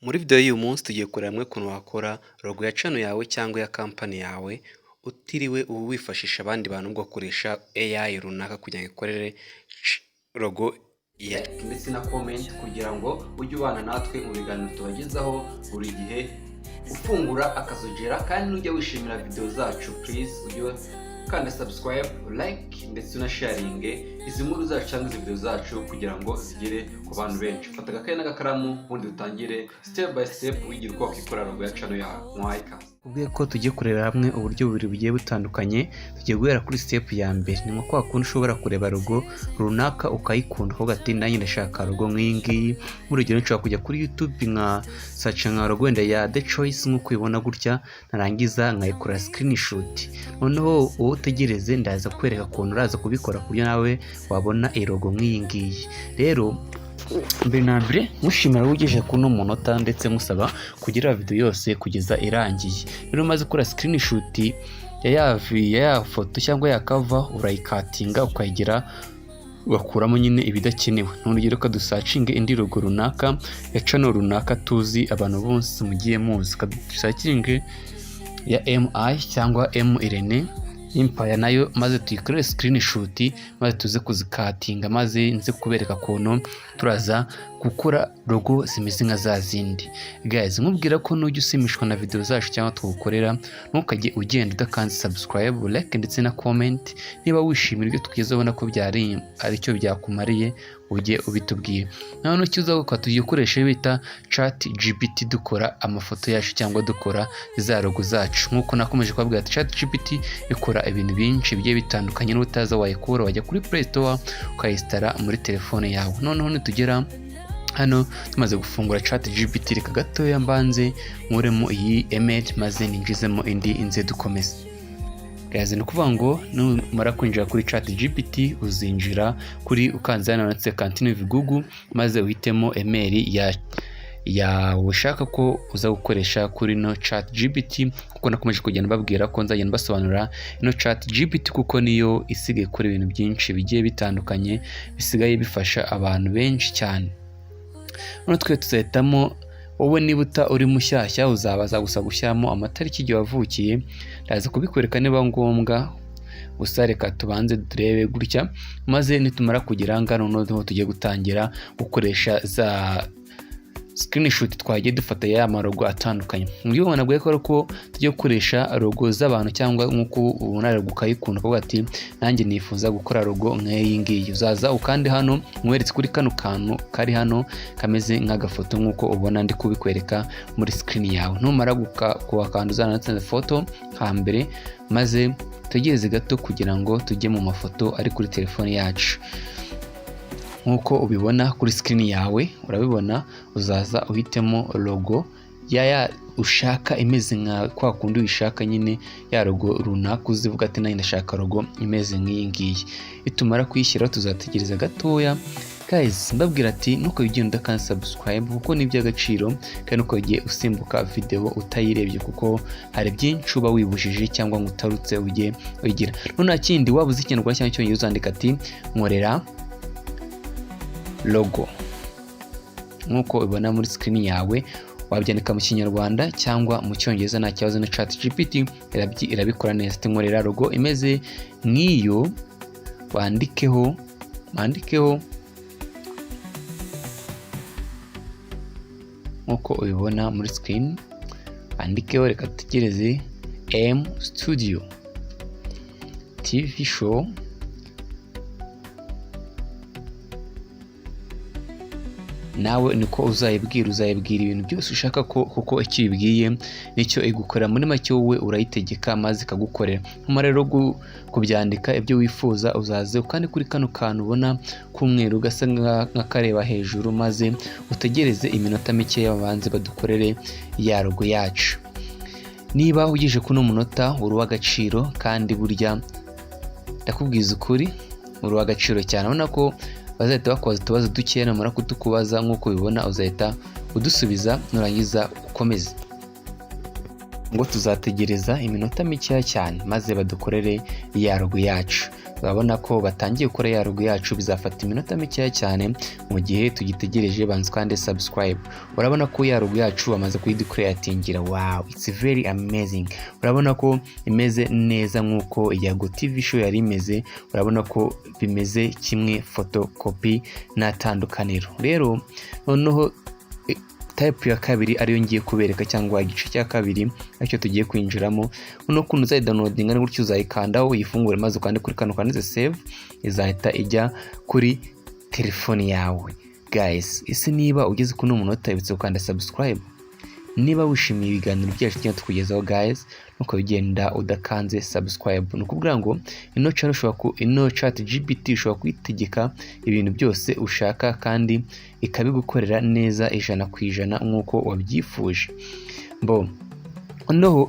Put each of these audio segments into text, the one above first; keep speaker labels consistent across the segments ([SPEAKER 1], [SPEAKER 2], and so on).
[SPEAKER 1] Muri video y'uyu munsi tugiye kureba hamwe ukuntu wakora logo ya channel yawe cyangwa ya company yawe utiriwe wifashisha abandi bantu ngo ukoresha AI runaka kugira ngo ikorere logo ya ndetse na comment kugira ngo ujye ubana natwe mu biganiro tubagezaho buri gihe ufungura akazogera kandi nujya wishimira video zacu please ujye kandi subscribe, like ndetse na sharing izi nkuru zacu cyangwa izi video zacu kugira ngo zigere ku bantu benshi. Fata agakaye n'agakaramu ubundi dutangire step by step wigira uko wakikora logo ya channel ya Mwayika. Ubwiye ko tugiye kureba hamwe uburyo bubiri bugiye butandukanye. Tugiye guhera kuri step ya mbere. Ni kwa kundi ushobora kureba logo runaka ukayikunda ko gati nanjye ndashaka logo nk'ingi. Urugero nshobora kujya kuri YouTube nka search nka logo wenda ya The Choice nk'uko ubibona gutya, narangiza nkayikora screenshot. Noneho wowe utegereze ndaza kwereka ukuntu uraza kubikora kuburyo nawe wabona logo nk'ingi. Rero mbere na mbere mushimira ugejeje kuno munota ndetse musaba kugira video yose kugeza irangiye. Rero maze kora screenshot ya foto cyangwa ya cover urayikatinga ukayigira ugakuramo nyine ibidakenewe. N'urugero ko dusearching indi logo runaka ya channel runaka tuzi abantu bose mugiye muzi, dusearching ya MI cyangwa M Irene Empire nayo maze tuyikore screenshot maze tuze kuzikatinga maze nze kubereka kuntu turaza gukora logo zimeze nka za zindi. Guys, nkubwira ko nujya usimishwa na video zacu cyangwa tugukorera ntukajye ugenda udakanze subscribe, like ndetse na comment. Niba wishimira ibyo tugezeho ubona ko byari aricyo byakumariye ujye ubitubwira. None kiza ko tugiye gukoresha bita ChatGPT dukora amafoto yacu cyangwa dukora za logo zacu. Nkuko nakomeje kubabwira ati ChatGPT ikora ibintu byinshi bigiye bitandukanye, n'utaza wayikura wajya kuri Play Store ukayistara muri telefone yawe. Noneho nitugera hano tumaze gufungura ChatGPT reka gatoya mbanze nkuremo iyi email maze ninjizemo indi inze dukomeze. Guys, ni kuvuga ngo numara kwinjira kuri ChatGPT uzinjira kuri ukanza nanone continue with Google maze uhitemo email ya ushaka ko uza gukoresha kuri no ChatGPT. Kuko nakomeje kugenda babwira ko nzagenda basobanura no ChatGPT kuko niyo isigaye kuri ibintu byinshi bigiye bitandukanye bisigaye bifasha abantu benshi cyane. None twe tuzahitamo wowe niba uri mushyashya uzabaza gusa gushyiramo amatariki igihe wavukiye. Ndaza kubikwereka niba ngombwa, gusa reka tubanze turebe gutya maze nitumara kugira ngano noneho tugiye gutangira gukoresha za screenshot twagiye dufata ya logo atandukanye. Muri ubona ko tugiye gukoresha logo z'abantu cyangwa nkuko ubona logo ukayikunda ko ati nanjye nifuza gukora logo nk'iyi ngiyi. Uzaza ukandi hano mweretse kuri kano kantu kari hano kameze nk'agafoto nkuko ubona ndi kubikwereka muri screen yawe. Numara kuwakanduza natse foto hambere maze tugeze gato kugira ngo tujye mu mafoto ari kuri telefone yacu. Nkuko ubibona kuri screen yawe urabibona, uzaza uhitemo logo ya ushaka imeze nka kwa kundi uyishaka nyine ya logo runaka uzivuga ati nanjye ndashaka logo imeze nk'iyi ngiyi. Itumara kuyishyira tuzategereza gatoya. Guys, mbabwira ati nuko ugenda kandi subscribe kuko ni by'agaciro kandi nuko ugiye usimbuka video utayirebye kuko hari byinshi uba wibujije cyangwa ngo utarutse ujye uyigira. None kindi wabuze ikintu cyangwa cyo uzandika ati nkorera logo nkuko ubona muri screen yawe, wabyandika mu Kinyarwanda cyangwa mu Cyongereza nta kibazo na ChatGPT irabikora neza. Tinkorera logo imeze nk'iyo bandikeho nkuko ubibona muri screen, bandikeho reka tugereze M Studio TV show nawe niko uzayibwira ibintu byose ushaka ko kuko icyo ibwiye nicyo igukora. Muri make wowe urayitegeka maze ikagukorera. Numara rero kubyandika ibyo wifuza uzaze kandi kuri kano kantu ubona k'umweru gasa nk'akareba hejuru maze utegereze iminota mike y'abanze badukorere ya logo yacu. Niba ugejeje kuno munota uri w'agaciro kandi burya ndakubwiza ukuri uri w'agaciro cyane. Ubona ko bazahita bakoza utubazo dukeya namara kutukubaza nkuko ubibona uzahita udusubiza nurangiza ukomeze. Ngo tuzategereza iminota mike cyane maze badukorere ya logo yacu. urabona ko batangiye gukora ya logo yacu. Bizafata iminota mikeya cyane mu gihe tugitegereje. Banza kandi subscribe. Urabona ko ya logo yacu bamaze kuyidecreatingira. Wow, it's very amazing. Urabona ko imeze neza nk'uko Yago TV show yari imeze. Urabona ko bimeze kimwe, photocopy nta tandukaniro. Rero noneho type ya kabiri ariyo ngiye kubereka, cyangwa igice cya kabiri aricyo tugiye kwinjiramo. Uno kuntu uzayi downloadinga ni gutyo uzayikandaho uyifungure, maze ukande kuri kano kanditse save, izahita ijya kuri telefone yawe. Guys, ese niba ugeze kuri uno munota ibitse ukanda subscribe. Niba wishimiye ibiganiro byacu cyangwa tukugezaho guys, nuko bigenda udakanze subscribe. Nukubwira ngo ino chat GPT ushobora kwitegeka ibintu byose ushaka kandi ikabigukorera neza 100% nkuko wabyifuje. Noneho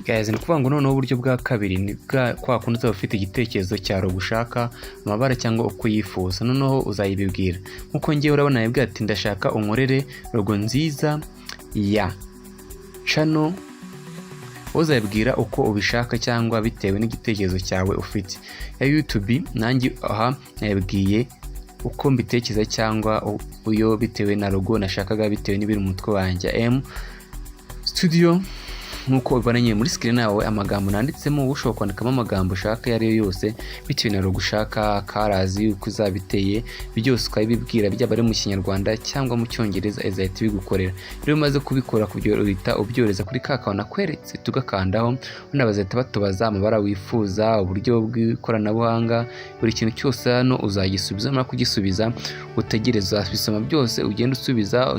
[SPEAKER 1] guys, ni kuvuga ngo noneho uburyo bwa kabiri ni kwa kundi uzaba ufite igitekerezo cya logo ushaka, amabara cyangwa uko yifuza. Noneho uzayibibwira nkuko ngiye urabona yabwiye ati ndashaka unkorere logo nziza ya channel. Uzabwira uko ubishaka cyangwa bitewe n'igitekerezo cyawe ufite. Ya YouTube nanjye aha nabwiye uko mbitekereza cyangwa uyo bitewe na logo nashakaga bitewe n'ibiri mu mutwe wanjye. M Studio nkuko ubonanye muri screen yawe, amagambo nanditsemo ushobora kwandikamo amagambo ushaka yari yose bitewe na logo ushaka, karazi uko uzabiteye byose ukabibwira, byaba ari mu Kinyarwanda cyangwa mu Cyongereza izahita bigukorera. Rero umaze kubikora uhita ubyoreza kuri kakao nakweretse, tugakandaho unabazahita batubaza amabara wifuza, uburyo bw'ikoranabuhanga, buri kintu cyose hano uzagisubiza. Mara kugisubiza utegereza bisoma byose, ugenda usubiza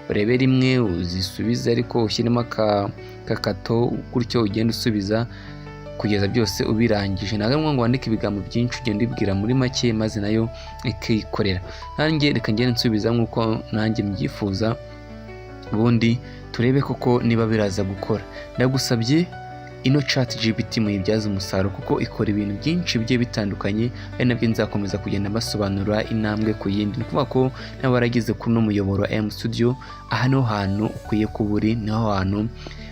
[SPEAKER 1] urebe rimwe uzisubiza, ariko ushyiremo kakato gutyo ugenda usubiza kugeza byose ubirangije. Ntabwo ngo wandike ibigambo byinshi, ugenda ubibwira muri make maze nayo ikikorera. Nanjye reka ngende nsubiza nkuko nanjye mbyifuza, ubundi turebe koko niba biraza gukora. Ndagusabye ino chat GPT muyibyaza umusaruro kuko ikora ibintu byinshi bigiye bitandukanye, ari nabyo nzakomeza kugenda basobanura intambwe ku yindi. Nikuvuga ko n'abaragize kuri no muyoboro wa M Studio, aha niho hantu ukwiye kuburi, niho hantu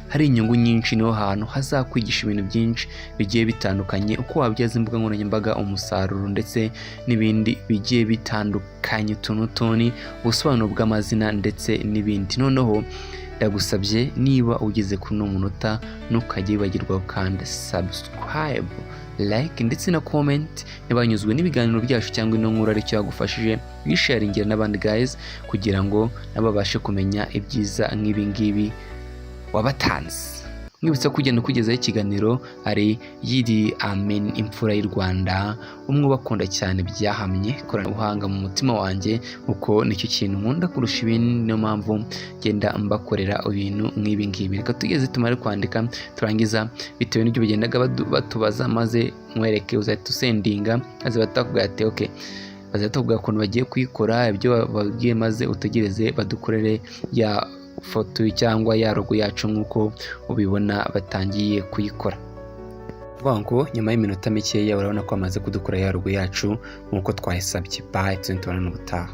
[SPEAKER 1] hari inyungu nyinshi, niho hantu hazakwigisha ibintu byinshi bigiye bitandukanye, uko wabyaza imbuga nkoranyambaga umusaruro ndetse n'ibindi bigiye bitandukanye, tunutoni ubusobanuro bw'amazina ndetse n'ibindi. Noneho ndagusabye niba ugeze kuri no munota ntukajye wibagirwa kandi subscribe, like ndetse na comment niba wanyuzwe n'ibiganiro byacu cyangwa ino nkuru aricyo yagufashije, wisharingira n'abandi guys kugira ngo nababashe kumenya ibyiza nk'ibi ngibi wabatanze. Mwibutsa kugenda kugezaho ikiganiro ari Yidi Amen, imfura y'u Rwanda, umwe bakunda cyane byahamye ikoranabuhanga mu mutima wanjye, uko nicyo kintu nkunda kurusha ibindi, niyo mpamvu genda mbakorera ibintu nk'ibi ngibi. Reka tugeze tumare kwandika turangiza bitewe n'ibyo bigendaga batubaza, maze mwereke uzahita usendinga, maze batakubwira ati okay, bazahita bakubwira ukuntu bagiye kuyikora ibyo babwiye, maze utegereze badukorere ya foto cyangwa ya logo yacu nkuko ubibona batangiye kuyikora. Ngo nyuma y'iminota mikeya urabona ko amaze kudukora ya logo yacu nkuko twayisabye. Bye, tuzabona ubutaha.